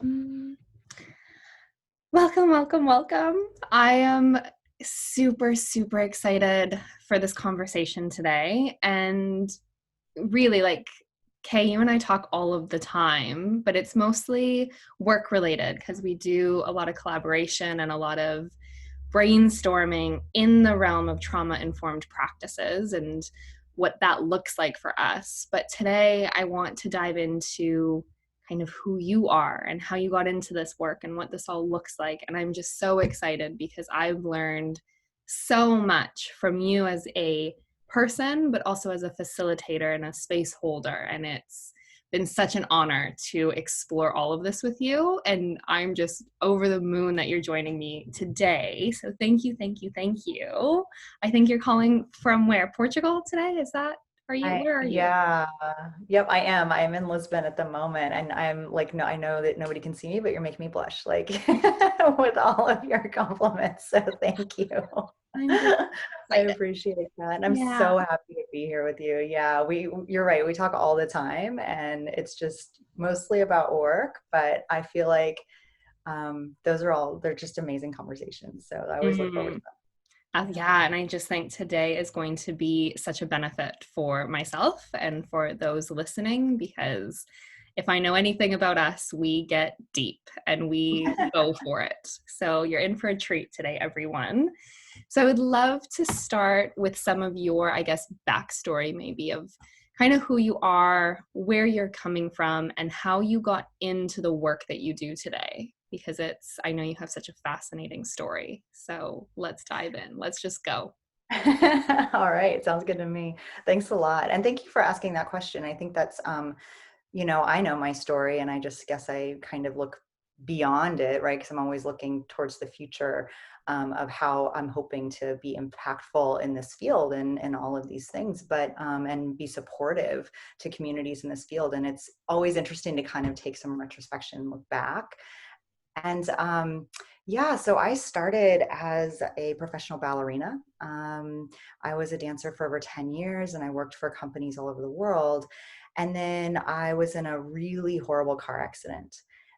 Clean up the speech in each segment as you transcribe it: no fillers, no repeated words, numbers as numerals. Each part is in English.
Mm. Welcome, welcome, welcome. I am super, super excited for this conversation today. And really, Kay, you and I talk all of the time, but it's mostly work related because we do a lot of collaboration and a lot of brainstorming in the realm of trauma informed practices and what that looks like for us. But today I want to dive into kind of who you are and how you got into this work and what this all looks like. And I'm just so excited because I've learned so much from you as a person, but also as a facilitator and a space holder. And it's been such an honor to explore all of this with you. And I'm just over the moon that you're joining me today. So thank you, thank you, thank you. I think you're calling from where? Portugal today? Where are you? Yeah, yep, I am. I am in Lisbon at the moment, and I'm like, no, I know that nobody can see me, but you're making me blush, like with all of your compliments. So thank you. I'm just I excited. appreciate that. And I'm Yeah. so happy to be here with you. Yeah, you're right. We talk all the time, and it's just mostly about work, but I feel like they're just amazing conversations. So I always look forward to Mhm. Yeah, and I just think today is going to be such a benefit for myself and for those listening because if I know anything about us, we get deep and we them. go for it. So you're in for a treat today, everyone. So I would love to start with some of your, I guess, backstory, maybe of kind of who you are, where you're coming from, and how you got into the work that you do today. Because I know you have such a fascinating story. So let's dive in. Let's just go. All right, sounds good to me. Thanks a lot. And thank you for asking that question. I think that's I know my story and I just guess I kind of look beyond it, right? Because I'm always looking towards the future of how I'm hoping to be impactful in this field and all of these things, but and be supportive to communities in this field. And it's always interesting to kind of take some retrospection and look back. And yeah, so I started as a professional ballerina. I was a dancer for over 10 years and I worked for companies all over the world. And then I was in a really horrible car accident.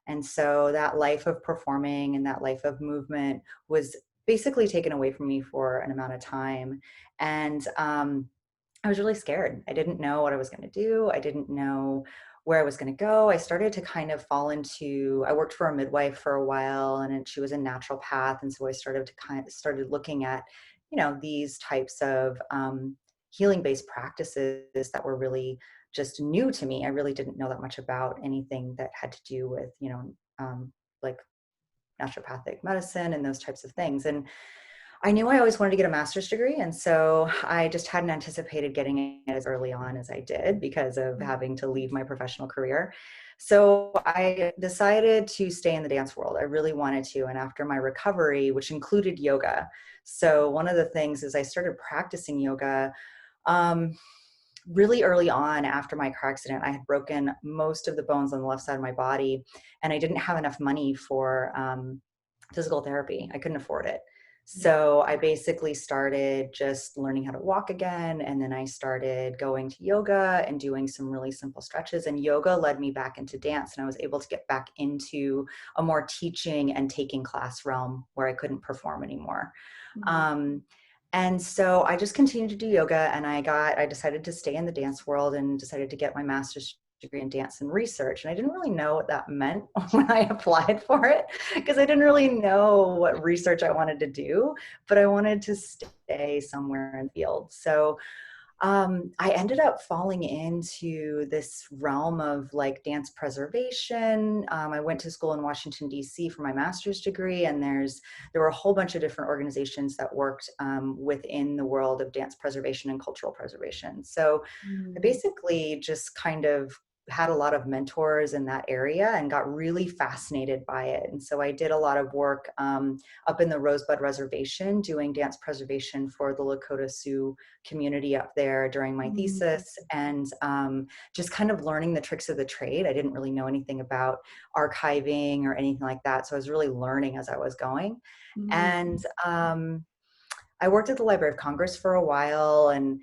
And so that life of performing and that life of movement was basically taken away from me for an amount of time. And I was really scared. I didn't know what I was going to do. I didn't know where I was going to go. I started to kind of fall into, I worked for a midwife for a while and she was a naturopath. And so I started looking at, these types of healing based practices that were really just new to me. I really didn't know that much about anything that had to do with, like naturopathic medicine and those types of things. And I knew I always wanted to get a master's degree. And so I just hadn't anticipated getting it as early on as I did because of having to leave my professional career. So I decided to stay in the dance world. I really wanted to. And after my recovery, which included yoga. So one of the things is I started practicing yoga um, really early on after my car accident. I had broken most of the bones on the left side of my body and I didn't have enough money for physical therapy. I couldn't afford it. Yeah. So I basically started just learning how to walk again. And then I started going to yoga and doing some really simple stretches. And yoga led me back into dance. And I was able to get back into a more teaching and taking class realm where I couldn't perform anymore. Mhm. Um, and so I just continued to do yoga and I decided to stay in the dance world and decided to get my master's degree in dance and research. And I didn't really know what that meant when I applied for it because I didn't really know what research I wanted to do, but I wanted to stay somewhere in the field. So I ended up falling into this realm of like dance preservation. I went to school in Washington, D.C. for my master's degree, and there were a whole bunch of different organizations that worked within the world of dance preservation and cultural preservation. So I Mm. basically just kind of had a lot of mentors in that area and got really fascinated by it. And so I did a lot of work up in the Rosebud Reservation doing dance preservation for the Lakota Sioux community up there during my Mm. thesis and just kind of learning the tricks of the trade. I didn't really know anything about archiving or anything like that. So I was really learning as I was going. Mm. And I worked at the Library of Congress for a while and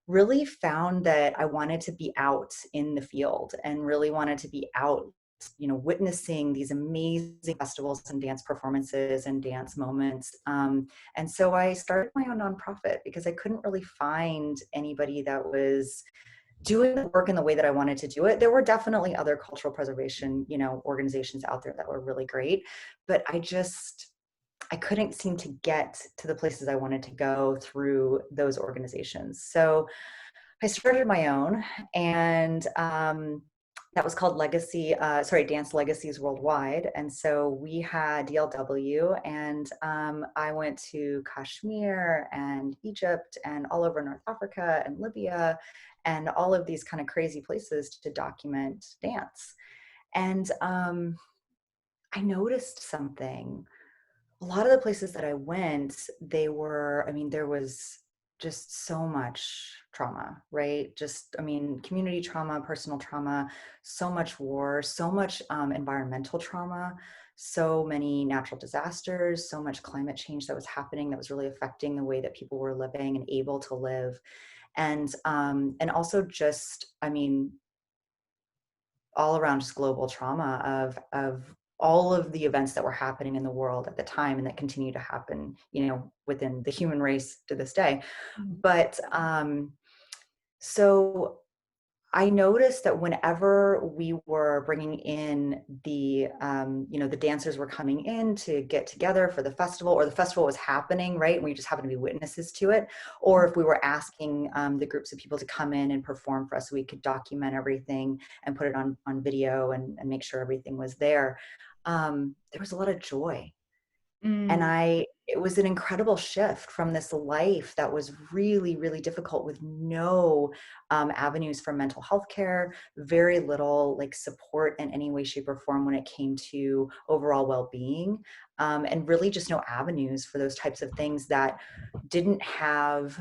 really found that I wanted to be out in the field and really wanted to be out witnessing these amazing festivals and dance performances and dance moments. And so I started my own nonprofit because I couldn't really find anybody that was doing the work in the way that I wanted to do it. There were definitely other cultural preservation, organizations out there that were really great, but I couldn't seem to get to the places I wanted to go through those organizations. So I started my own, and that was called Dance Legacies Worldwide. And so we had DLW, and I went to Kashmir and Egypt and all over North Africa and Libya and all of these kind of crazy places to document dance. And I noticed something. A lot of the places that I went, there was just so much trauma, right? Community trauma, personal trauma, so much war, so much environmental trauma, so many natural disasters, so much climate change that was happening that was really affecting the way that people were living and able to live. And also all around just global trauma of all of the events that were happening in the world at the time and that continue to happen, within the human race to this day. But so I noticed that whenever we were bringing in the dancers were coming in to get together for the festival, or the festival was happening, right? And we just happened to be witnesses to it. Or if we were asking the groups of people to come in and perform for us, so we could document everything and put it on video and make sure everything was there. There was a lot of joy. And it was an incredible shift from this life that was really, really difficult, with no avenues for mental health care, very little like support in any way, shape, or form when it came to overall well-being, and really just no avenues for those types of things that didn't have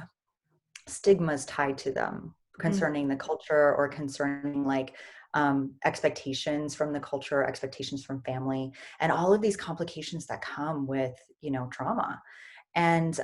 stigmas tied to them concerning the culture, or concerning expectations from the culture, expectations from family, and all of these complications that come with trauma. And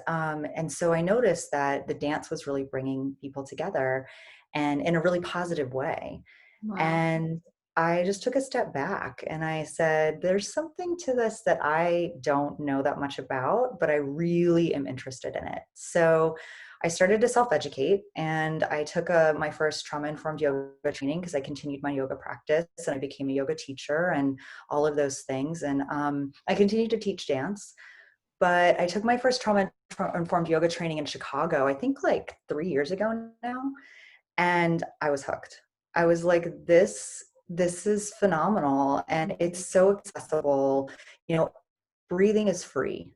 so I noticed that the dance was really bringing people together, and in a really positive way. Wow. And I just took a step back and I said, there's something to this that I don't know that much about, but I really am interested in it. So I started to self-educate, and I took my first trauma-informed yoga training because I continued my yoga practice, and I became a yoga teacher and all of those things. And I continued to teach dance, but I took my first trauma-informed yoga training in Chicago, I think like 3 years ago now, and I was hooked. I was like, this is phenomenal, and it's so accessible. Breathing is free.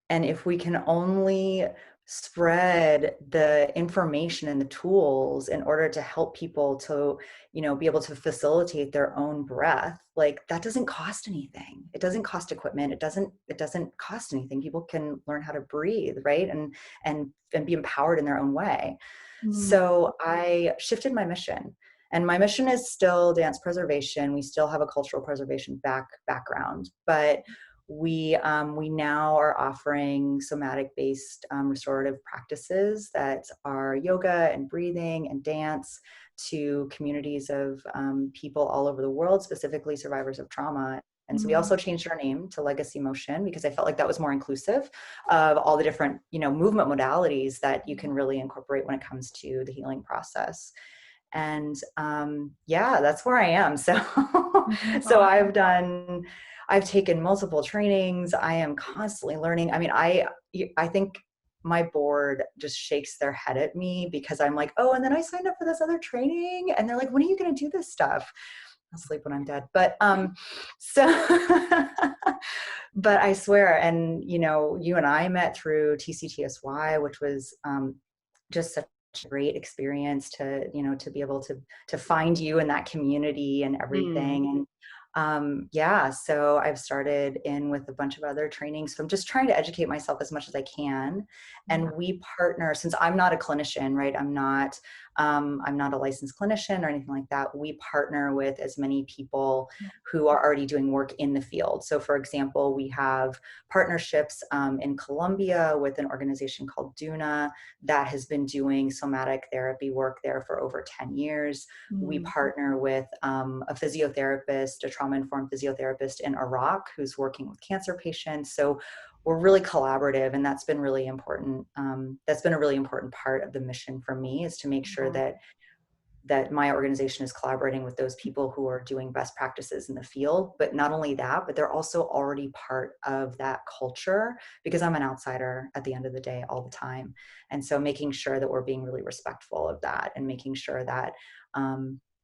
And if we can only spread the information and the tools in order to help people to, be able to facilitate their own breath, like that doesn't cost anything. It doesn't cost equipment. It doesn't cost anything. People can learn how to breathe, right? And be empowered in their own way. So I shifted my mission. And my mission is still dance preservation. We still have a cultural preservation background, but we now are offering somatic-based restorative practices that are yoga and breathing and dance to communities of people all over the world, specifically survivors of trauma. And so we also changed our name to Legacy Motion because I felt like that was more inclusive of all the different, movement modalities that you can really incorporate when it comes to the healing process. And that's where I am. So, so I've taken multiple trainings. I am constantly learning. I think my board just shakes their head at me because I'm like, oh, and then I signed up for this other training. And they're like, when are you going to do this stuff? I'll sleep when I'm dead. But, so, but I swear, and, you and I met through TCTSY, which was, just such a great experience to be able to find you in that community and everything. And so I've started in with a bunch of other trainings. So I'm just trying to educate myself as much as I can. And we partner, since I'm not a clinician, right? I'm not I'm not a licensed clinician or anything like that. We partner with as many people who are already doing work in the field. So for example, we have partnerships in Colombia with an organization called Duna that has been doing somatic therapy work there for over 10 years. We Mm. partner with a physiotherapist, a trauma-informed physiotherapist in Iraq who's working with cancer patients. So we're really collaborative, and that's been really important. That's been a really important part of the mission for me, is to make sure Yeah. that my organization is collaborating with those people who are doing best practices in the field. But not only that, but they're also already part of that culture, because I'm an outsider at the end of the day all the time. And so making sure that we're being really respectful of that, and making sure that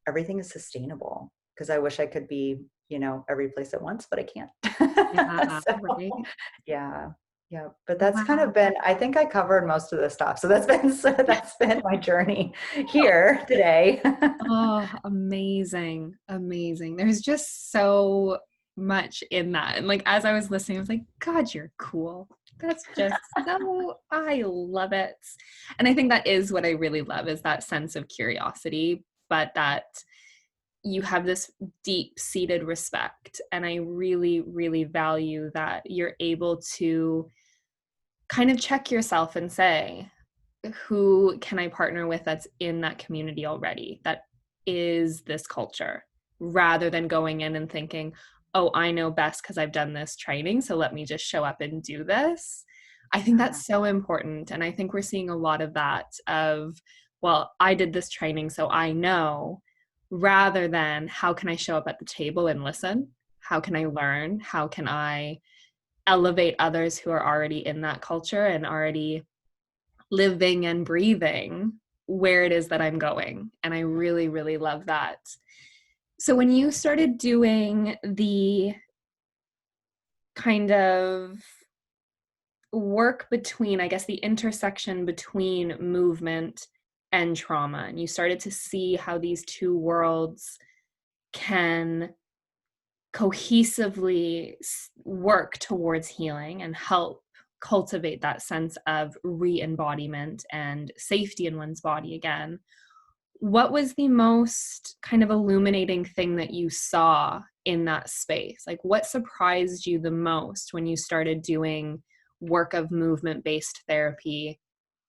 everything is sustainable, because I wish I could be, every place at once, but I can't. Yeah, So right. yeah. Yeah, but that's kind Wow. of been, I think I covered most of the stuff. So that's been my journey here today. Oh, amazing. Amazing. There's just so much in that. And like as I was listening, I was like, God, you're cool. That's just so, I love it. And I think that is what I really love, is that sense of curiosity, but that you have this deep seated respect. And I really, really value that you're able to kind of check yourself and say, who can I partner with that's in that community already, that is this culture, rather than going in and thinking, oh, I know best because I've done this training, so let me just show up and do this. I think Yeah. that's so important. And I think we're seeing a lot of that of, well, I did this training, so I know, rather than how can I show up at the table and listen? How can I learn? How can I elevate others who are already in that culture and already living and breathing where it is that I'm going? And I really, really love that. So when you started doing the kind of work between, I guess, the intersection between movement and trauma, and you started to see how these two worlds can cohesively work towards healing and help cultivate that sense of re-embodiment and safety in one's body again, what was the most kind of illuminating thing that you saw in that space? Like, what surprised you the most when you started doing work of movement-based therapy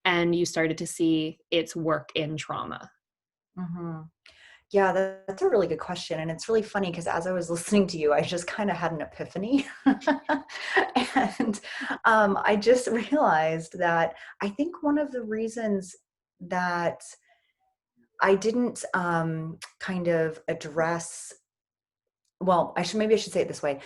and you started to see its work in trauma? hmm Yeah, that's a really good question. And it's really funny because as I was listening to you, I just kind of had an epiphany. And I just realized that I think one of the reasons that I didn't kind of address, well, maybe I should say it this way.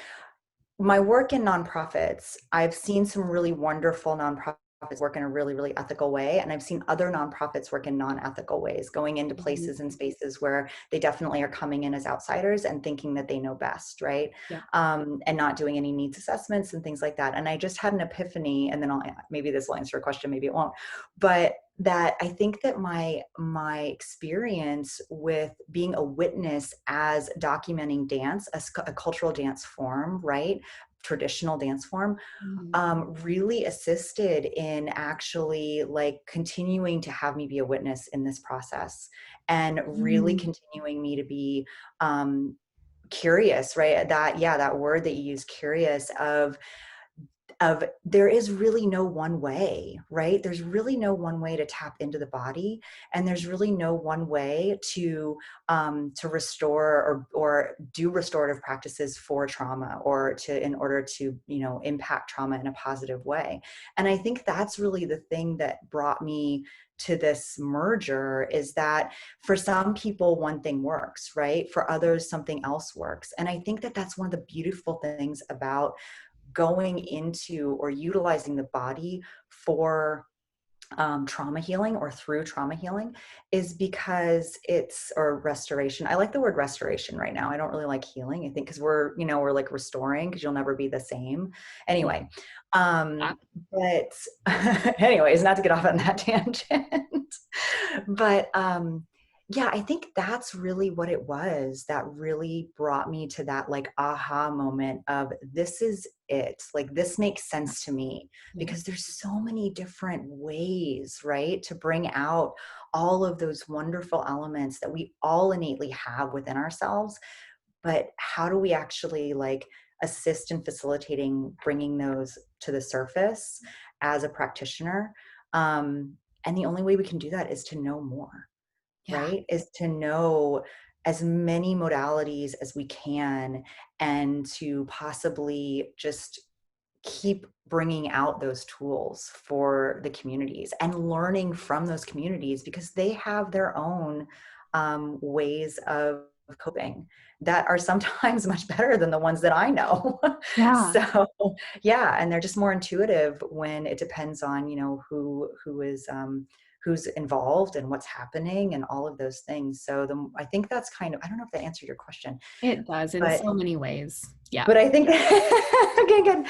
My work in nonprofits, I've seen some really wonderful nonprofits work in a really, really ethical way. And I've seen other nonprofits work in non-ethical ways, going into places and spaces where they definitely are coming in as outsiders and thinking that they know best, right? Yeah. And not doing any needs assessments and things like that. And I just had an epiphany, and then maybe this will answer a question, maybe it won't. But that I think that my experience with being a witness as documenting dance, a cultural dance form, right? Traditional dance form, really assisted in actually like continuing to have me be a witness in this process, and really Mm. continuing me to be curious, right? That word that you use, curious, of there is really no one way, right? There's really no one way to tap into the body, and there's really no one way to restore or do restorative practices for trauma, or in order to impact trauma in a positive way. And I think that's really the thing that brought me to this merger, is that for some people one thing works, right? For others something else works. And I think that that's one of the beautiful things about going into or utilizing the body for trauma healing, or through trauma healing, is because or restoration. I like the word restoration right now. I don't really like healing. I think because we're like restoring, because you'll never be the same. Yeah. Anyway, but anyways, not to get off on that tangent, but Yeah, I think that's really what it was that really brought me to that like aha moment of this is it. Like this makes sense to me Yeah. because there's so many different ways, right, to bring out all of those wonderful elements that we all innately have within ourselves. But how do we actually like assist in facilitating bringing those to the surface as a practitioner? And the only way we can do that is to know more, Yeah. right? Is to know as many modalities as we can and to possibly just keep bringing out those tools for the communities and learning from those communities because they have their own ways of coping that are sometimes much better than the ones that I know. Yeah. So yeah, and they're just more intuitive when it depends on, you know, who is who's involved and what's happening and all of those things. So I think that's kind of, I don't know if that answered your question, It does in but so many ways. Yeah. but I think okay, good.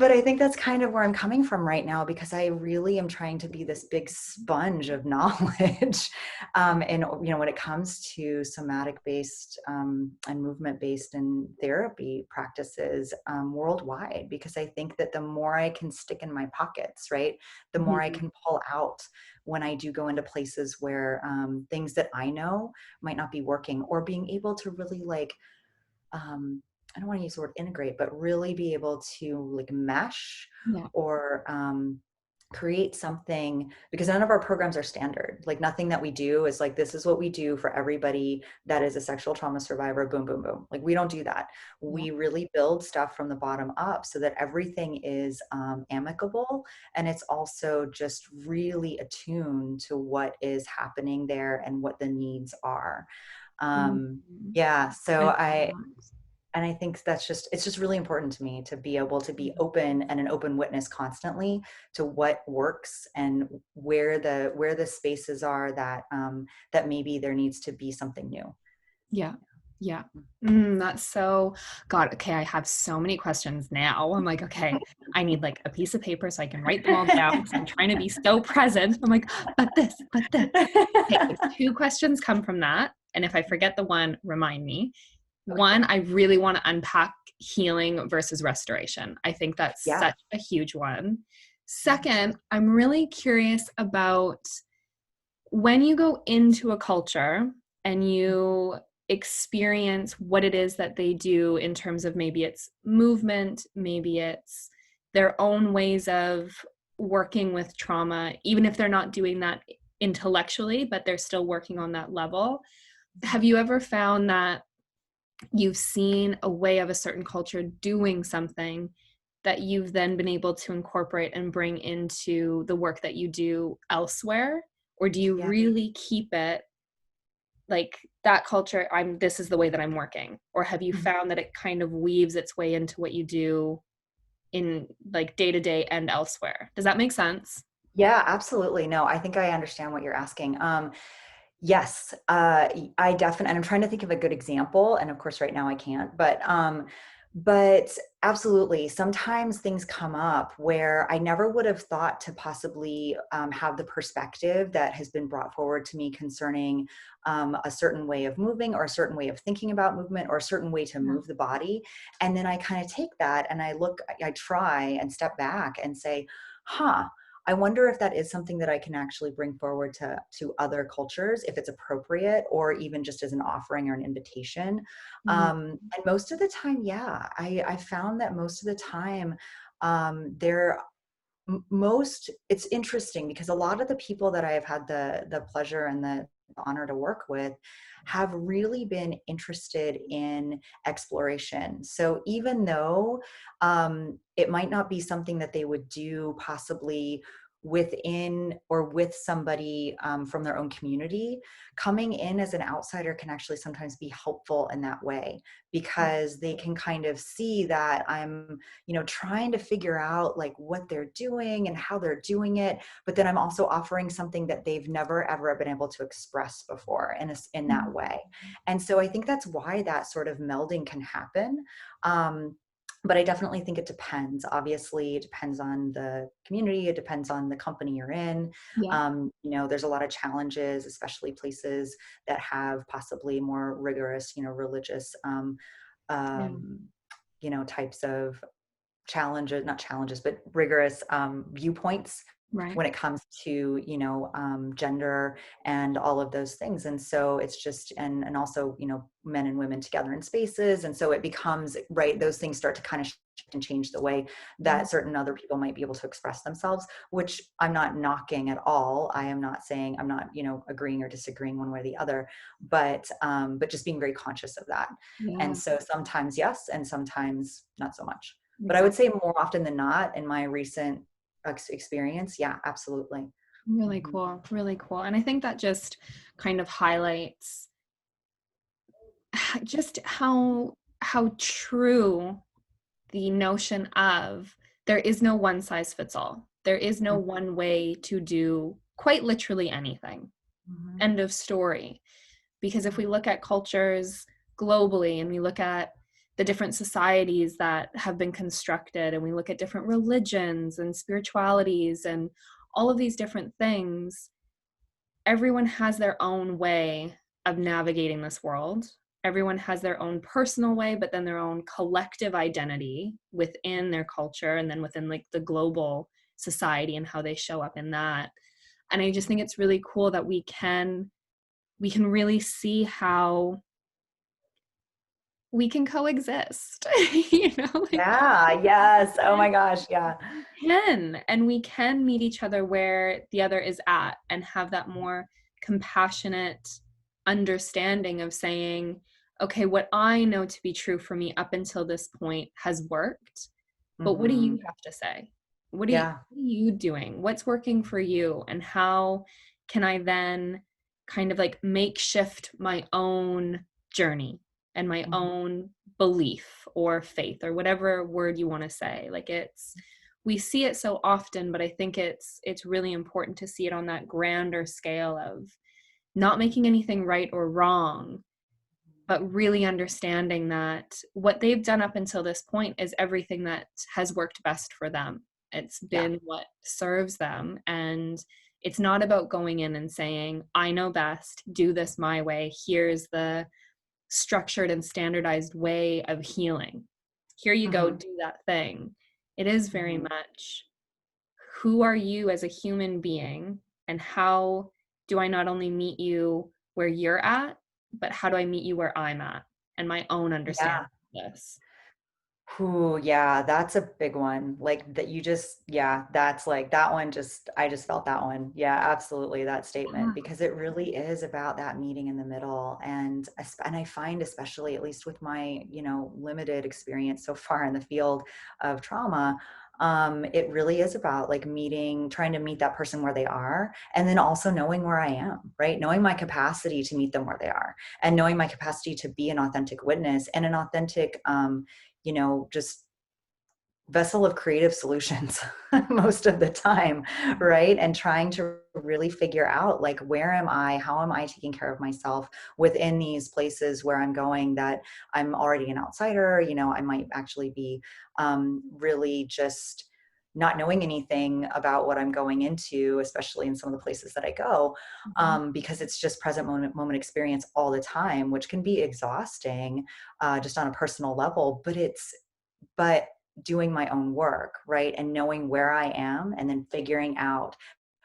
But I think that's kind of where I'm coming from right now because I really am trying to be this big sponge of knowledge, and you know when it comes to somatic based and movement based and therapy practices worldwide. Because I think that the more I can stick in my pockets, right, the more I Mhm. can pull out when I do go into places where things that I know might not be working, or being able to really like I don't want to use the word integrate, but really be able to like mesh Yeah. or create something, because none of our programs are standard. Like nothing that we do is like, this is what we do for everybody that is a sexual trauma survivor, boom, boom, boom. Like we don't do that. Yeah. We really build stuff from the bottom up so that everything is amicable. And it's also just really attuned to what is happening there and what the needs are. Mhm. Yeah. I So love I, that. and I think that's just, it's just really important to me to be able to be open and an open witness constantly to what works and where the spaces are that that maybe there needs to be something new. Yeah. Yeah. That's so God. Okay, I have so many questions now. I'm like, okay, I need like a piece of paper so I can write them all down because I'm trying to be so present. I'm like, but this, but this. Okay, two questions come from that. And if I forget the one, remind me. Okay. One, I really want to unpack healing versus restoration. I think that's Yeah. such a huge one. Second, I'm really curious about when you go into a culture and you experience what it is that they do in terms of maybe it's movement, maybe it's their own ways of working with trauma, even if they're not doing that intellectually, but they're still working on that level. Have you ever found that you've seen a way of a certain culture doing something that you've then been able to incorporate and bring into the work that you do elsewhere? Or do you Yeah. really keep it like that culture? This is the way that I'm working. Or have you Mhm. found that it kind of weaves its way into what you do in like day to day and elsewhere? Does that make sense? Yeah, absolutely. No, I think I understand what you're asking. Yes, I definitely, and I'm trying to think of a good example, and of course, right now I can't. But absolutely, sometimes things come up where I never would have thought to possibly have the perspective that has been brought forward to me concerning a certain way of moving, or a certain way of thinking about movement, or a certain way to Yeah. move the body, and then I kind of take that and I try and step back and say, "Huh." I wonder if that is something that I can actually bring forward to other cultures, if it's appropriate, or even just as an offering or an invitation. Mm, And most of the time, yeah, I found that most of the time, there most it's interesting because a lot of the people that I have had the pleasure and the honor to work with have really been interested in exploration. So even though it might not be something that they would do possibly within or with somebody from their own community, coming in as an outsider can actually sometimes be helpful in that way, yeah. because they can kind of see that I'm, you know, trying to figure out like what they're doing and how they're doing it, but then I'm also offering something that they've never ever been able to express before in that Mm, way. And so I think that's why that sort of melding can happen. um, But I definitely think it depends. Obviously, it depends on the community. It depends on the company you're in. Yeah. There's a lot of challenges, especially places that have possibly more rigorous, religious, Yeah. um, types of challenges, not challenges, but rigorous viewpoints Right. when it comes to gender and all of those things. And so it's just, and also men and women together in spaces, and so it becomes, right, those things start to kind of shift and change the way Yeah. that certain other people might be able to express themselves, which I'm not knocking at all. I am not saying, I'm not agreeing or disagreeing one way or the other, but just being very conscious of that. And Yeah. so sometimes yes, and sometimes not so much. But I would Exactly. say more often than not, in my recent experience, yeah, absolutely. Really Mhm. cool. Really cool. And I think that just kind of highlights just how true the notion of there is no one size fits all. There is no one way to do quite literally anything. Mhm. End of story. Because if we look at cultures globally and we look at the different societies that have been constructed and we look at different religions and spiritualities and all of these different things, everyone has their own way of navigating this world. Everyone has their own personal way, but then their own collective identity within their culture and then within like the global society and how they show up in that. And I just think it's really cool that we can really see how we can coexist. Like Yeah, yes. Oh my gosh, yeah. we can meet each other where the other is at and have that more compassionate understanding of saying, okay, what I know to be true for me up until this point has worked, but what do Mhm. you have to say? Yeah. What are you doing? What's working for you? And how can I then kind of like make shift my own journey and my Mhm. own belief or faith or whatever word you want to say? Like we see it so often, but I think it's really important to see it on that grander scale of not making anything right or wrong, but really understanding that what they've done up until this point is everything that has worked best for them. It's Yeah. been what serves them. And it's not about going in and saying, I know best, do this my way. Here's the structured and standardized way of healing. Here you go, Mhm. do that thing. It is very Mhm. much who are you as a human being, and how do I not only meet you where you're at, but how do I meet you where I'm at and my own understanding Yeah. of this. Ooh, yeah, that's a big one. Like that you just, yeah, that's like that one just, I just felt that one. Yeah, absolutely. That statement, Yeah. because it really is about that meeting in the middle. And I find, especially at least with my, limited experience so far in the field of trauma, it really is about like trying to meet that person where they are, and then also knowing where I am, right? Knowing my capacity to meet them where they are, and knowing my capacity to be an authentic witness and an authentic, just vessel of creative solutions most of the time, right? And trying to really figure out like, where am I? How am I taking care of myself within these places where I'm going that I'm already an outsider? I might actually be really just not knowing anything about what I'm going into, especially in some of the places that I go, Mhm. because it's just present moment experience all the time, which can be exhausting just on a personal level. But doing my own work, right? And knowing where I am and then figuring out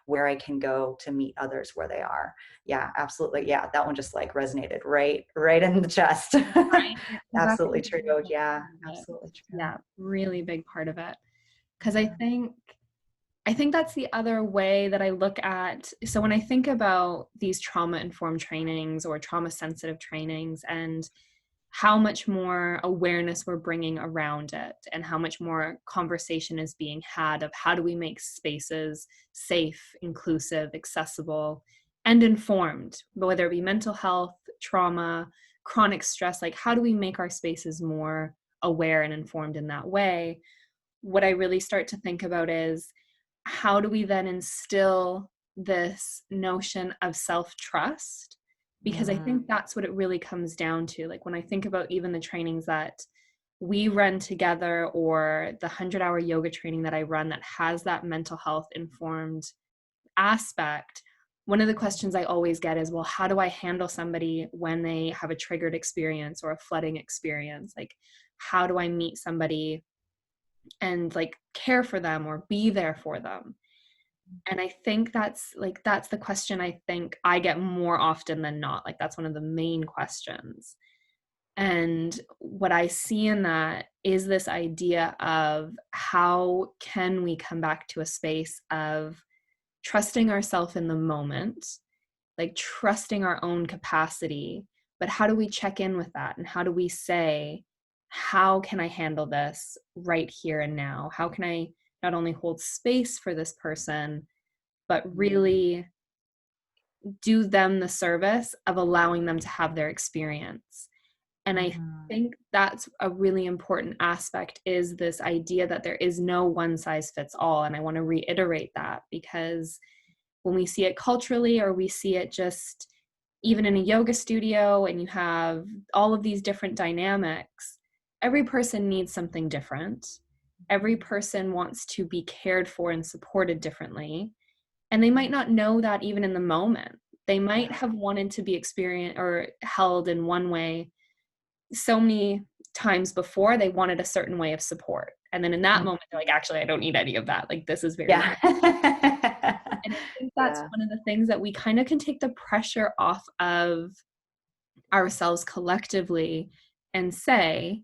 where I can go to meet others where they are. Yeah, absolutely. Yeah, that one just like resonated right in the chest. Right? Exactly. Absolutely true. Yeah, absolutely true. Yeah, really big part of it. Because Yeah. I think that's the other way that I look at. So when I think about these trauma informed trainings or trauma sensitive trainings and how much more awareness we're bringing around it and how much more conversation is being had of how do we make spaces safe, inclusive, accessible, and informed, whether it be mental health, trauma, chronic stress, like how do we make our spaces more aware and informed in that way? What I really start to think about is how do we then instill this notion of self-trust? Because I Mm, think that's what it really comes down to. Like when I think about even the trainings that we run together, or the 100-hour yoga training that I run that has that mental health informed aspect, one of the questions I always get is, well, how do I handle somebody when they have a triggered experience or a flooding experience? Like, how do I meet somebody and like care for them or be there for them? And I think that's the question I think I get more often than not. Like, that's one of the main questions. And what I see in that is this idea of how can we come back to a space of trusting ourselves in the moment, like trusting our own capacity. But how do we check in with that? And how do we say, how can I handle this right here and now? How can I not only hold space for this person, but really do them the service of allowing them to have their experience? And I think that's a really important aspect, is this idea that there is no one size fits all. And I want to reiterate that, because when we see it culturally, or we see it just even in a yoga studio, and you have all of these different dynamics, every person needs something different. Every person wants to be cared for and supported differently. And they might not know that even in the moment. They might have wanted to be experienced or held in one way so many times before. They wanted a certain way of support. And then in that moment, they're like, actually, I don't need any of that. Like, this is very Yeah. And I think that's one of the things that we kind of can take the pressure off of ourselves collectively and say,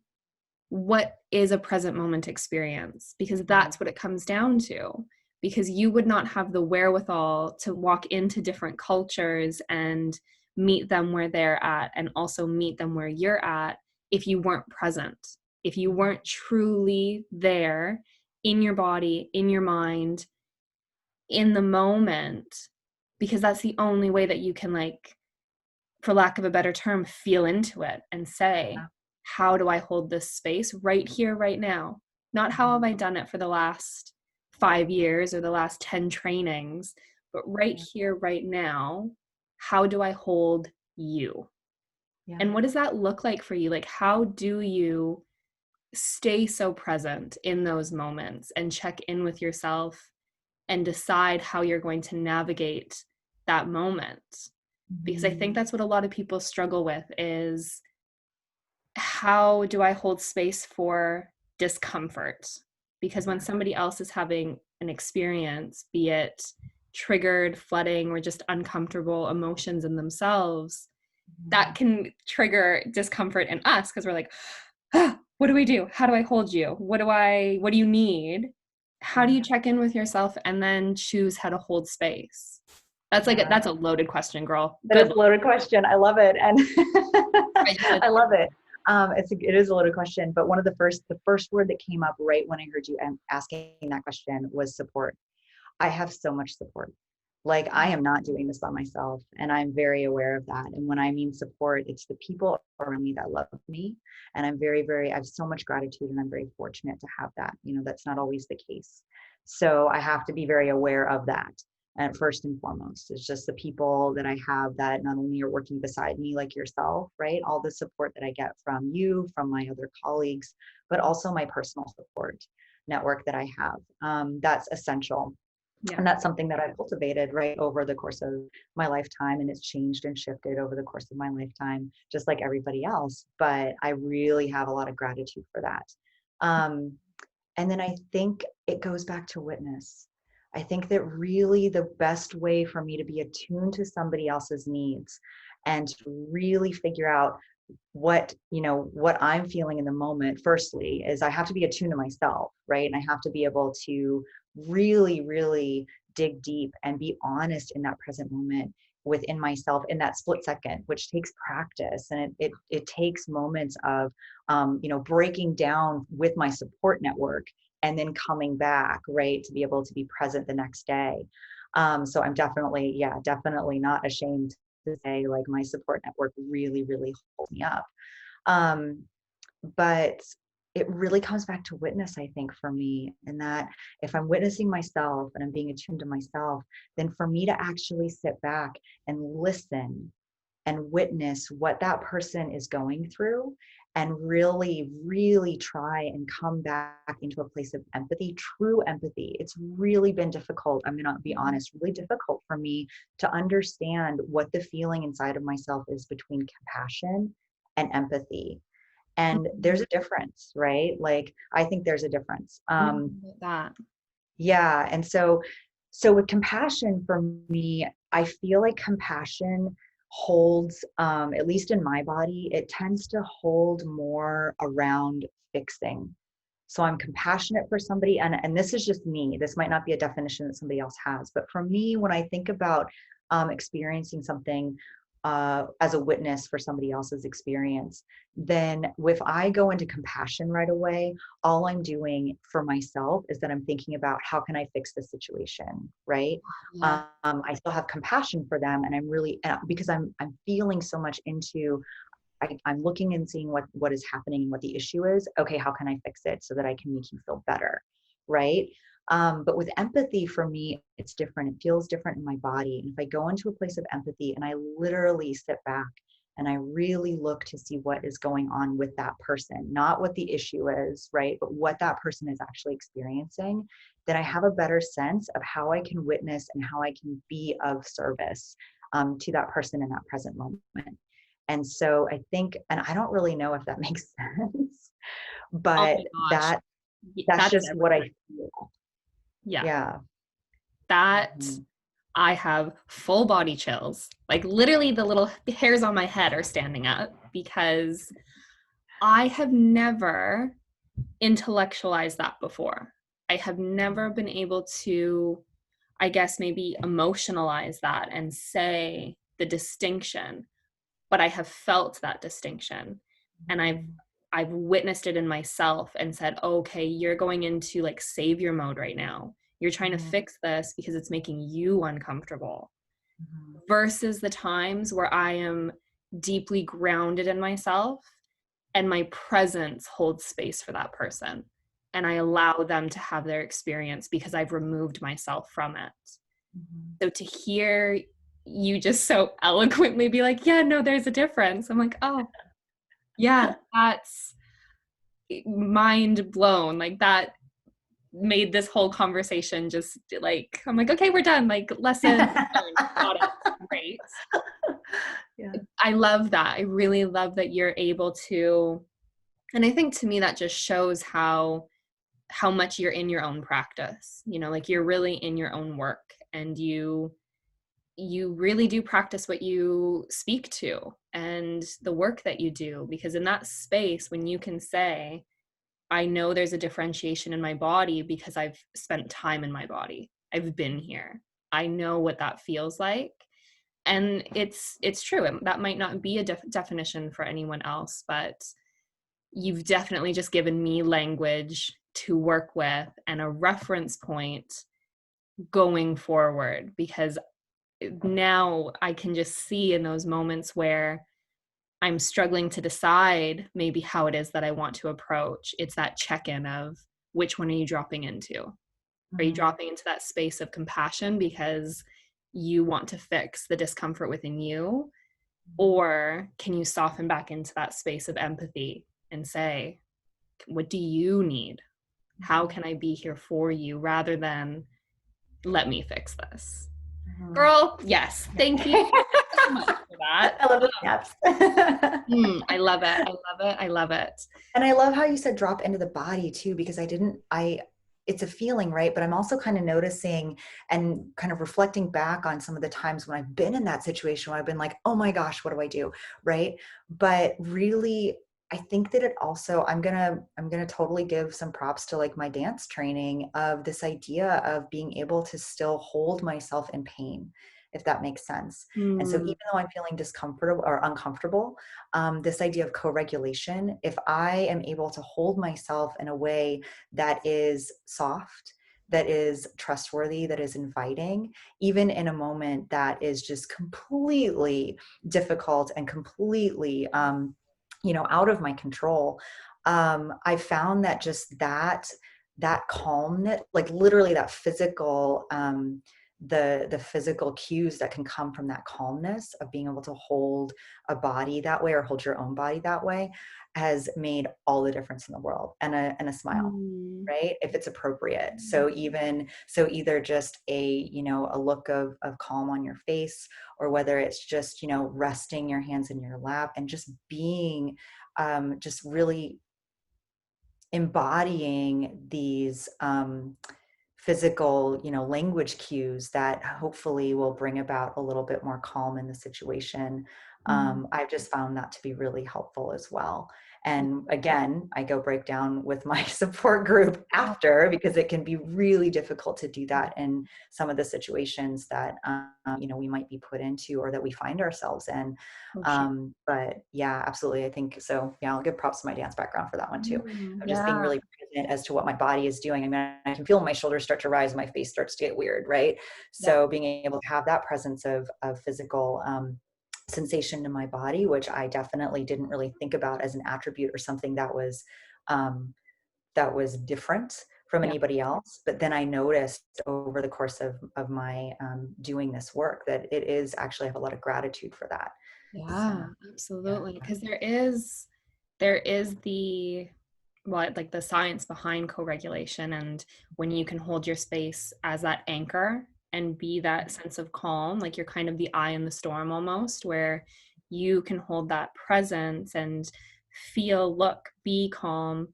what is a present moment experience? Because that's what it comes down to. Because you would not have the wherewithal to walk into different cultures and meet them where they're at, and also meet them where you're at, if you weren't present, if you weren't truly there in your body, in your mind, in the moment. Because that's the only way that you can, like, for lack of a better term, feel into it and say, how do I hold this space right here, right now? Not how have I done it for the last 5 years or the last 10 trainings, but right here, right now, how do I hold you? And what does that look like for you? Like, how do you stay so present in those moments and check in with yourself and decide how you're going to navigate that moment? Because I think that's what a lot of people struggle with, is how do I hold space for discomfort? Because when somebody else is having an experience, be it triggered, flooding, or just uncomfortable emotions in themselves, that can trigger discomfort in us, because we're like, ah, what do we do? How do I hold you? What do you need? How do you check in with yourself and then choose how to hold space? That's that's a loaded question, girl. That is a loaded question. I love it. And I love it. It is a loaded question, but the first word that came up right when I heard you asking that question was support. I have so much support. Like, I am not doing this by myself, and I'm very aware of that. And when I mean support, it's the people around me that love me. And I'm I have so much gratitude, and I'm very fortunate to have that. That's not always the case. So I have to be very aware of that. And first and foremost, it's just the people that I have that not only are working beside me, like yourself, right? All the support that I get from you, from my other colleagues, but also my personal support network that I have. That's essential. Yeah. And that's something that I've cultivated right over the course of my lifetime. And it's changed and shifted over the course of my lifetime, just like everybody else. But I really have a lot of gratitude for that. And then I think it goes back to witness. I think that really the best way for me to be attuned to somebody else's needs and to really figure out what I'm feeling in the moment, firstly, is I have to be attuned to myself, right? And I have to be able to really, really dig deep and be honest in that present moment within myself in that split second, which takes practice. And it takes moments of breaking down with my support network and then coming back, right, to be able to be present the next day. So I'm definitely not ashamed to say, like, my support network really, really holds me up. But it really comes back to witness, I think, for me, and that if I'm witnessing myself and I'm being attuned to myself, then for me to actually sit back and listen and witness what that person is going through, and really, really try and come back into a place of empathy, true empathy. It's really been difficult. I'm going to be honest, really difficult for me to understand what the feeling inside of myself is between compassion and empathy. And there's a difference, right? Like, I think there's a difference. That. Yeah. And so with compassion for me, I feel like compassion holds, at least in my body, it tends to hold more around fixing. So I'm compassionate for somebody, and this is just me. This might not be a definition that somebody else has, but for me, when I think about experiencing something as a witness for somebody else's experience, then if I go into compassion right away, all I'm doing for myself is that I'm thinking about how can I fix the situation, right? Yeah. I still have compassion for them, and I'm really because I'm feeling so much into I'm looking and seeing what is happening and what the issue is. Okay, how can I fix it so that I can make you feel better, right? But with empathy, for me, it's different. It feels different in my body. And if I go into a place of empathy and I literally sit back and I really look to see what is going on with that person, not what the issue is, right? But what that person is actually experiencing, then I have a better sense of how I can witness and how I can be of service to that person in that present moment. And so I think, and I don't really know if that makes sense, Oh but my gosh. that's That is just what I everything. feel. Yeah. Yeah. That Mhm. I have full body chills. Like literally the little hairs on my head are standing up because I have never intellectualized that before. I have never been able to, I guess, maybe emotionalize that and say the distinction, but I have felt that distinction. And I've witnessed it in myself and said, okay, you're going into like savior mode right now. You're trying to Mhm. fix this because it's making you uncomfortable. Mhm. Versus the times where I am deeply grounded in myself and my presence holds space for that person. And I allow them to have their experience because I've removed myself from it. Mhm. So to hear you just so eloquently be like, yeah, no, there's a difference. I'm like, oh, yeah, that's mind blown. Like that made this whole conversation just like, I'm like, okay, we're done. Like, lesson learned. Got it. Great. Yeah. I love that. I really love that you're able to, and I think to me that just shows how much you're in your own practice. You know, like you're really in your own work and you really do practice what you speak to and the work that you do, because in that space when you can say, I know there's a differentiation in my body because I've spent time in my body. I've been here. I know what that feels like. And it's true. That might not be a definition for anyone else, but you've definitely just given me language to work with and a reference point going forward, because now I can just see in those moments where I'm struggling to decide maybe how it is that I want to approach. It's that check-in of which one are you dropping into? Are you Mhm. dropping into that space of compassion because you want to fix the discomfort within you? Or can you soften back into that space of empathy and say, what do you need? How Mhm. can I be here for you rather than let me fix this? Mhm. Girl, yes. Thank you so much for that. I love the snaps. I love it. I love it. I love it. And I love how you said drop into the body too, because it's a feeling, right? But I'm also kind of noticing and kind of reflecting back on some of the times when I've been in that situation where I've been like, oh my gosh, what do I do? Right. But really, I think that it also, I'm gonna totally give some props to like my dance training of this idea of being able to still hold myself in pain, if that makes sense. And so Mm, even though I'm feeling discomfortable or uncomfortable, this idea of co-regulation, if I am able to hold myself in a way that is soft, that is trustworthy, that is inviting, even in a moment that is just completely difficult and completely, out of my control, I found that just that calmness, like literally that physical the physical cues that can come from that calmness of being able to hold a body that way or hold your own body that way has made all the difference in the world. And a smile, Mm. right? If it's appropriate. So either just a look of calm on your face, or whether it's just, resting your hands in your lap and just being, just really embodying these physical, language cues that hopefully will bring about a little bit more calm in the situation. Mm. I've just found that to be really helpful as well. And again, I go break down with my support group Yeah, after, because it can be really difficult to do that in some of the situations that we might be put into or that we find ourselves in. for sure. But yeah, absolutely. I think so. Yeah, I'll give props to my dance background for that one too, Mm, of just being yeah, really present as to what my body is doing. I mean, I can feel my shoulders start to rise, my face starts to get weird, right? yeah, So being able to have that presence of physical sensation in my body, which I definitely didn't really think about as an attribute or something um, that was different from yeah, anybody else. But then I noticed over the course of my doing this work that it is actually, I have a lot of gratitude for that. So yeah, yeah. absolutely. Because there is the, well, like the science behind co-regulation, and when you can hold your space as that anchor and be that sense of calm, like you're kind of the eye in the storm almost, where you can hold that presence and feel, look, be calm.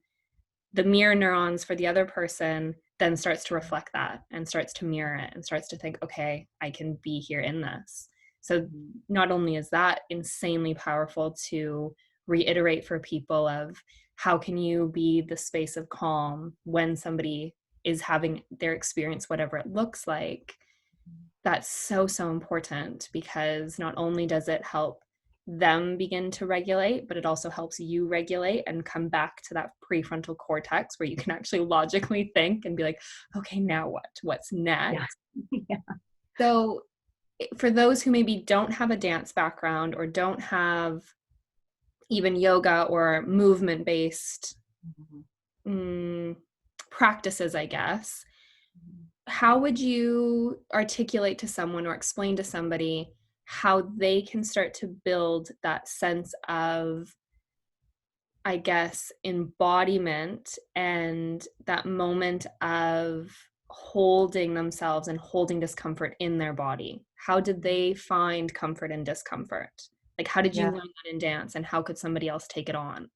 The mirror neurons for the other person then starts to reflect that and starts to mirror it and starts to think, okay, I can be here in this. So Mhm. not only is that insanely powerful to reiterate for people of how can you be the space of calm when somebody is having their experience, whatever it looks like, that's so, so important, because not only does it help them begin to regulate, but it also helps you regulate and come back to that prefrontal cortex where you can actually logically think and be like, okay, now what? What's Yeah. next? Yeah. So, for those who maybe don't have a dance background or don't have even yoga or movement based Mhm. mm, practices, I guess, Mhm. how would you articulate to someone or explain to somebody how they can start to build that sense of, I guess, embodiment and that moment of holding themselves and holding discomfort in their body? How did they find comfort in discomfort? Like, how did you Yeah. learn that in dance, and how could somebody else take it on?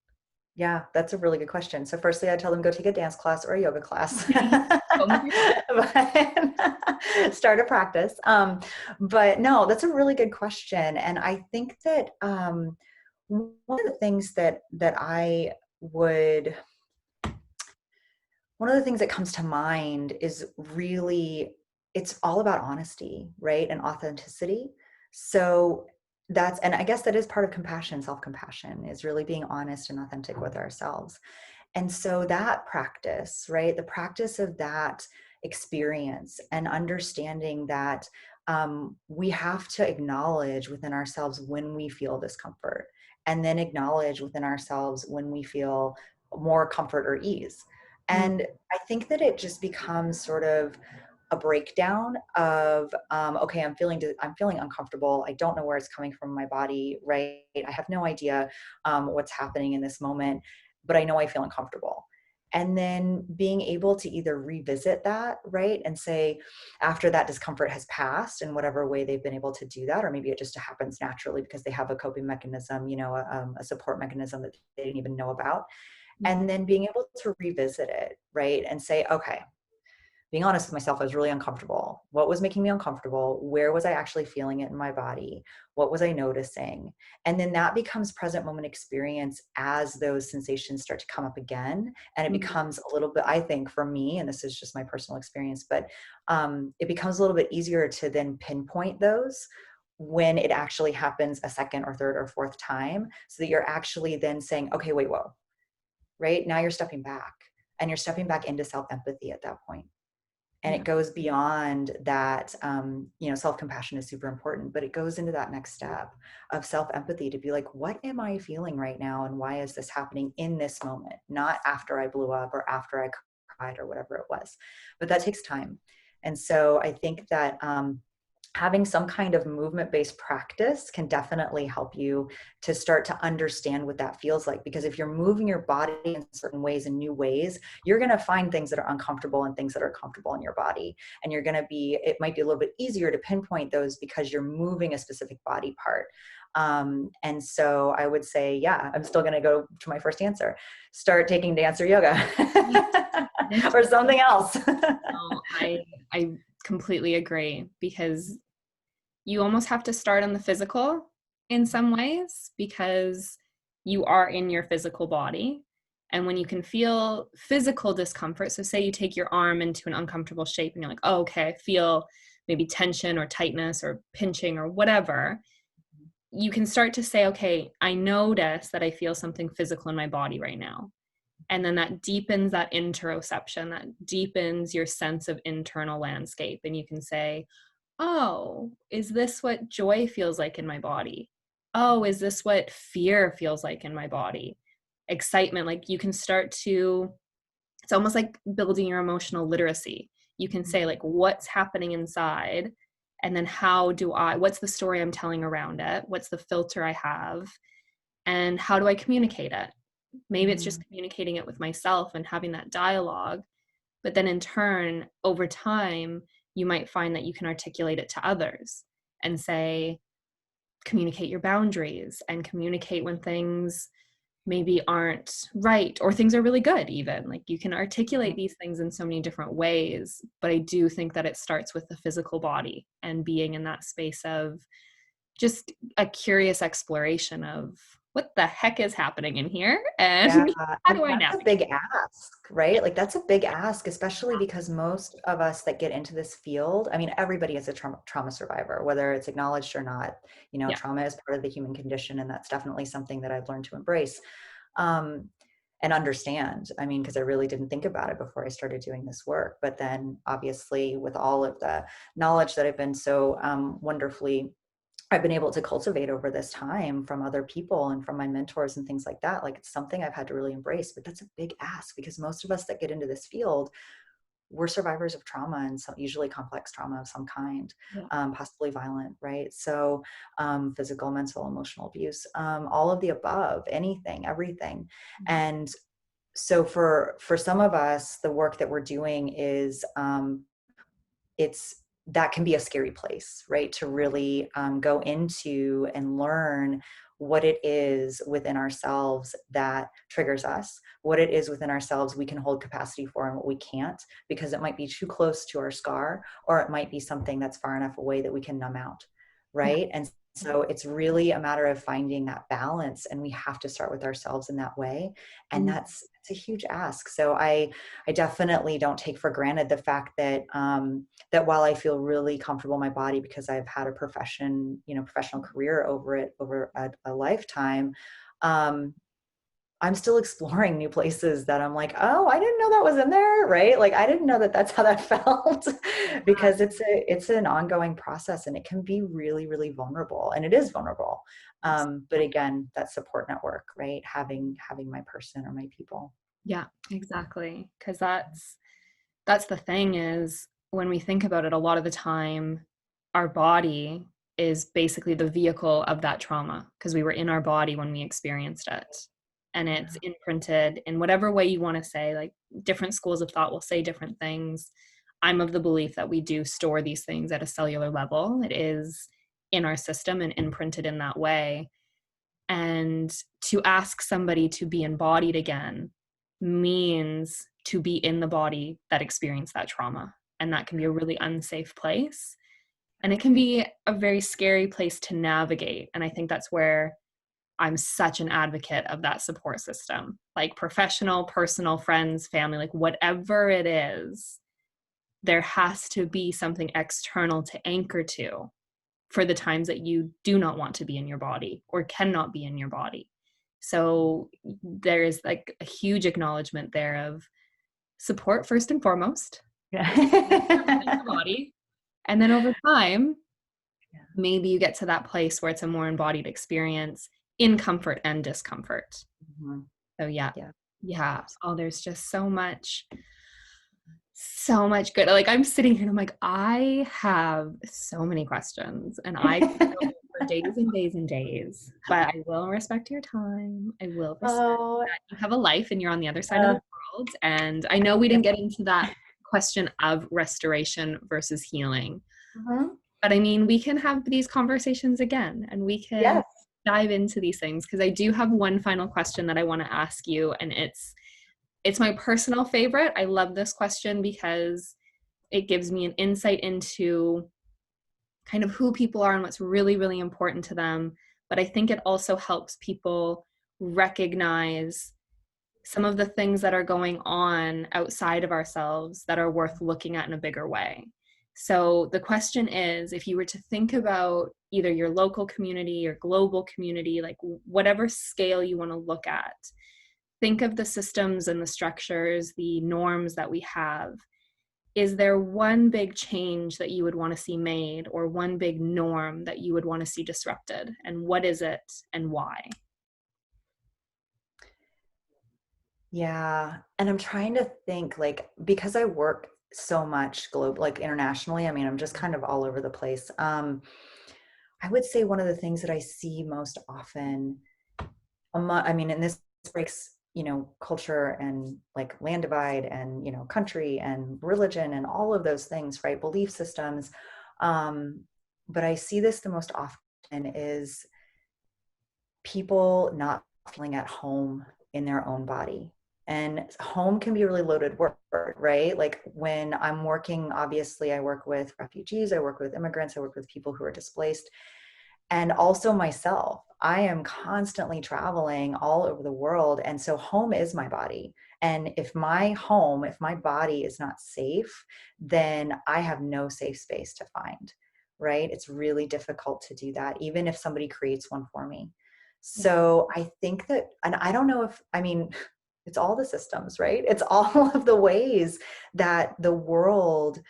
Yeah, that's a really good question. So firstly, I tell them go take a dance class or a yoga class. Home with yourself. But start a practice. But no, that's a really good question. And I think that one of the things that I would one of the things that comes to mind is really, it's all about honesty, right? And authenticity. So and I guess that is part of compassion, self-compassion, is really being honest and authentic with ourselves. And so that practice, right? The practice of that experience and understanding that we have to acknowledge within ourselves when we feel discomfort, and then acknowledge within ourselves when we feel more comfort or ease. Mm, And I think that it just becomes sort of a breakdown of okay, I'm feeling uncomfortable, I don't know where it's coming from in my body, right? I have no idea what's happening in this moment, but I know I feel uncomfortable. And then being able to either revisit that, right, and say, after that discomfort has passed in whatever way they've been able to do that, or maybe it just happens naturally because they have a coping mechanism, a support mechanism that they didn't even know about, mm, and then being able to revisit it, right, and say, okay, being honest with myself, I was really uncomfortable. What was making me uncomfortable? Where was I actually feeling it in my body? What was I noticing? And then that becomes present moment experience as those sensations start to come up again. And it mm, becomes a little bit, I think for me, and this is just my personal experience, but it becomes a little bit easier to then pinpoint those when it actually happens a second or third or fourth time, so that you're actually then saying, okay, wait, whoa, right? Now you're stepping back, and you're stepping back into self empathy at that point. And yeah. it goes beyond that. Self-compassion is super important, but it goes into that next step of self-empathy, to be like, what am I feeling right now, and why is this happening in this moment, not after I blew up or after I cried or whatever it was. But that takes time. And so I think that having some kind of movement-based practice can definitely help you to start to understand what that feels like. Because if you're moving your body in certain ways, in new ways, you're going to find things that are uncomfortable and things that are comfortable in your body. And you're going to be, it might be a little bit easier to pinpoint those because you're moving a specific body part. And so I would say, yeah, I'm still going to go to my first answer. Start taking dance or yoga or something else. No, I completely agree, because you almost have to start on the physical in some ways, because you are in your physical body. And when you can feel physical discomfort, so say you take your arm into an uncomfortable shape and you're like, oh, okay, I feel maybe tension or tightness or pinching or whatever, you can start to say, okay, I notice that I feel something physical in my body right now. And then that deepens that interoception, that deepens your sense of internal landscape. And you can say, oh, is this what joy feels like in my body? Oh, is this what fear feels like in my body? Excitement, like you can start to, it's almost like building your emotional literacy. You can say, like, what's happening inside? And then what's the story I'm telling around it? What's the filter I have? And how do I communicate it? Maybe it's just communicating it with myself and having that dialogue. But then in turn, over time, you might find that you can articulate it to others and say, communicate your boundaries and communicate when things maybe aren't right or things are really good. Even like you can articulate these things in so many different ways. But I do think that it starts with the physical body and being in that space of just a curious exploration of what the heck is happening in here and Yeah, how and do I that's a navigate? big ask, right? Like that's a big ask, especially because most of us that get into this field, I mean, everybody is a trauma survivor, whether it's acknowledged or not. You know, Yeah. trauma is part of the human condition, and that's definitely something that I've learned to embrace um, and understand. I mean, because I really didn't think about it before I started doing this work. But then, obviously, with all of the knowledge that I've been so wonderfully I've been able to cultivate over this time from other people and from my mentors and things like that. Like it's something I've had to really embrace, but that's a big ask because most of us that get into this field, we're survivors of trauma and so usually complex trauma of some kind, Yeah. possibly violent, right? So physical, mental, emotional abuse, all of the above, anything, everything. And so for some of us, the work that we're doing is it's that can be a scary place, right? To really go into and learn what it is within ourselves that triggers us, what it is within ourselves we can hold capacity for and what we can't, because it might be too close to our scar, or it might be something that's far enough away that we can numb out, Yeah. right? And so it's really a matter of finding that balance, and we have to start with ourselves in that way. And Mm. that's a huge ask. So I definitely don't take for granted the fact that that while I feel really comfortable in my body because I've had a professional career over a lifetime, I'm still exploring new places that I'm like, oh, I didn't know that was in there, right? Like I didn't know that that's how that felt, because it's an ongoing process and it can be really, really vulnerable, and it is vulnerable. But again, that support network, right? Having my person or my people. Yeah, exactly. Because that's the thing is when we think about it, a lot of the time, our body is basically the vehicle of that trauma because we were in our body when we experienced it. And it's Yeah. imprinted in whatever way you want to say, like different schools of thought will say different things. I'm of the belief that we do store these things at a cellular level. It is in our system and imprinted in that way. And to ask somebody to be embodied again means to be in the body that experienced that trauma. And that can be a really unsafe place. And it can be a very scary place to navigate. And I think that's where I'm such an advocate of that support system, like professional, personal, friends, family, like whatever it is, there has to be something external to anchor to for the times that you do not want to be in your body or cannot be in your body. So there is like a huge acknowledgement there of support first and foremost, within Yeah. your body. And then over time, Yeah. maybe you get to that place where it's a more embodied experience in comfort and discomfort. Mhm. So yeah, Yeah. yeah. Absolutely. Oh, there's just So much good. Like I'm sitting here and I'm like, I have so many questions and I could go for days and days and days, but I will respect your time. I will respect Oh, that you have a life and you're on the other side of uh, the world. And I know we yeah. didn't get into that question of restoration versus healing, Mhm. but I mean, we can have these conversations again and we can Yes. dive into these things because I do have one final question that I want to ask you, and it's my personal favorite. I love this question because it gives me an insight into kind of who people are and what's really, really important to them. But I think it also helps people recognize some of the things that are going on outside of ourselves that are worth looking at in a bigger way. So the question is, if you were to think about either your local community or global community, like whatever scale you want to look at, think of the systems and the structures, the norms that we have. Is there one big change that you would want to see made or one big norm that you would want to see disrupted? And what is it and why? Yeah. And I'm trying to think, like, because I work so much global, like internationally, I mean, I'm just kind of all over the place. I would say one of the things that I see most often, I mean, and this breaks, culture and like land divide and, country and religion and all of those things, right? Belief systems. Um, but I see this the most often is people not feeling at home in their own body. And home can be a really loaded word, right? Like when I'm working, obviously, I work with refugees, I work with immigrants, I work with people who are displaced, and also myself. I am constantly traveling all over the world. And so home is my body. And if my home, if my body is not safe, then I have no safe space to find, right? It's really difficult to do that, even if somebody creates one for me. Yeah. So I think that, and I don't know if, I mean, it's all the systems, right? It's all of the ways that the world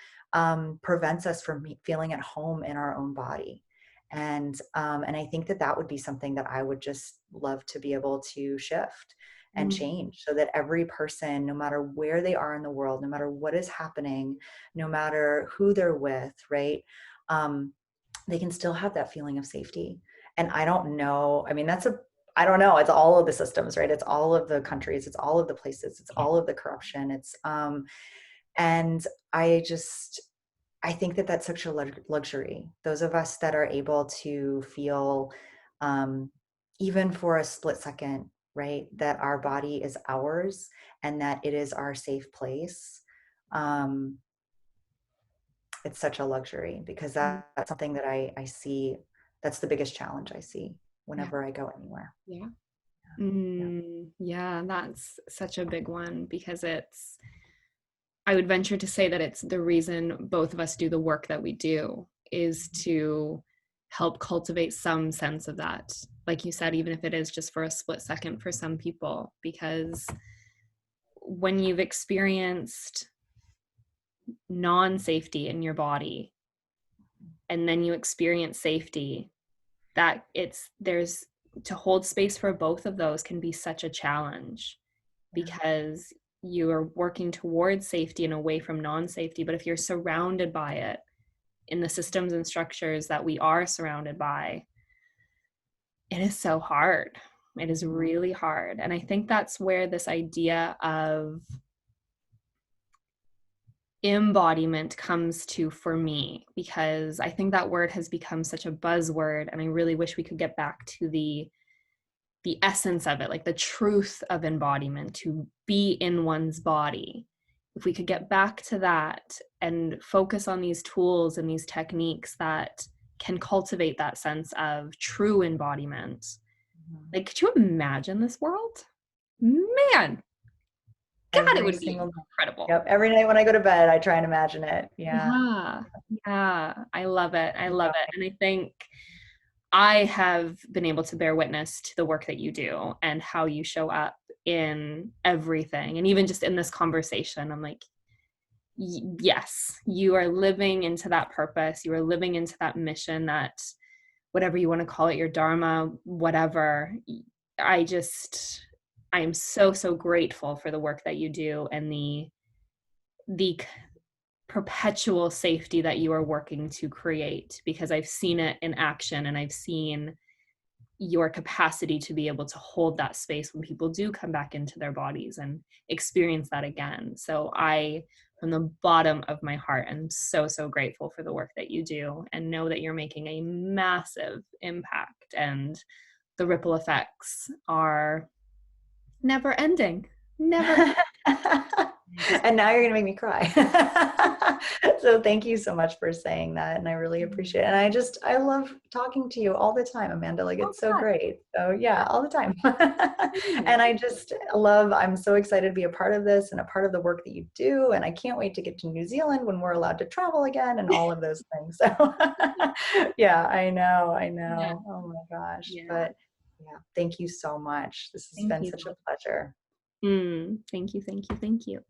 prevents us from feeling at home in our own body. And I think that that would be something that I would just love to be able to shift and Mm, change, so that every person, no matter where they are in the world, no matter what is happening, no matter who they're with, right, um, they can still have that feeling of safety. And I don't know, I mean, I don't know, it's all of the systems, right? It's all of the countries, it's all of the places, it's all of the corruption. And I think that that's such a luxury. Those of us that are able to feel, um, even for a split second, right, that our body is ours and that it is our safe place. Um, it's such a luxury, because mm, that's something that I see. That's the biggest challenge I see yeah. whenever I go anywhere. Yeah. Yeah. Yeah, that's such a big one because I would venture to say that it's the reason both of us do the work that we do is to help cultivate some sense of that. Like you said, even if it is just for a split second for some people, because when you've experienced non safety in your body and then you experience safety, that there's to hold space for both of those can be such a challenge Yeah. because you are working towards safety and away from non-safety. But if you're surrounded by it in the systems and structures that we are surrounded by, it is so hard. It is Mhm. really hard. And I think that's where this idea of embodiment comes to for me, because I think that word has become such a buzzword and I really wish we could get back to the essence of it, like the truth of embodiment, to be in one's body. If we could get back to that and focus on these tools and these techniques that can cultivate that sense of true embodiment. Mhm. Like, could you imagine this world? Man, God, it Every would be single night. incredible. Yep. Every night when I go to bed, I try and imagine it. Yeah. Yeah, yeah, I love it. I love Yeah. it. And I think I have been able to bear witness to the work that you do and how you show up in everything. And even just in this conversation, I'm like, yes, you are living into that purpose. You are living into that mission, that whatever you want to call it, your dharma, whatever. I just, I am so, so grateful for the work that you do and the perpetual safety that you are working to create, because I've seen it in action, and I've seen your capacity to be able to hold that space when people do come back into their bodies and experience that again. So I, from the bottom of my heart, am so, so grateful for the work that you do, and know that you're making a massive impact, and the ripple effects are never ending. Never. And now you're going to make me cry. So thank you so much for saying that. And I really appreciate it. And I love talking to you all the time, Amanda. Like, Oh, it's so God. great. So yeah, all the time. And I'm so excited to be a part of this and a part of the work that you do. And I can't wait to get to New Zealand when we're allowed to travel again and all of those things. So yeah, I Yeah. know. Oh my gosh. Yeah. But yeah, thank you so much. This has Thank been you. such a pleasure. Thank you. Thank you. Thank you.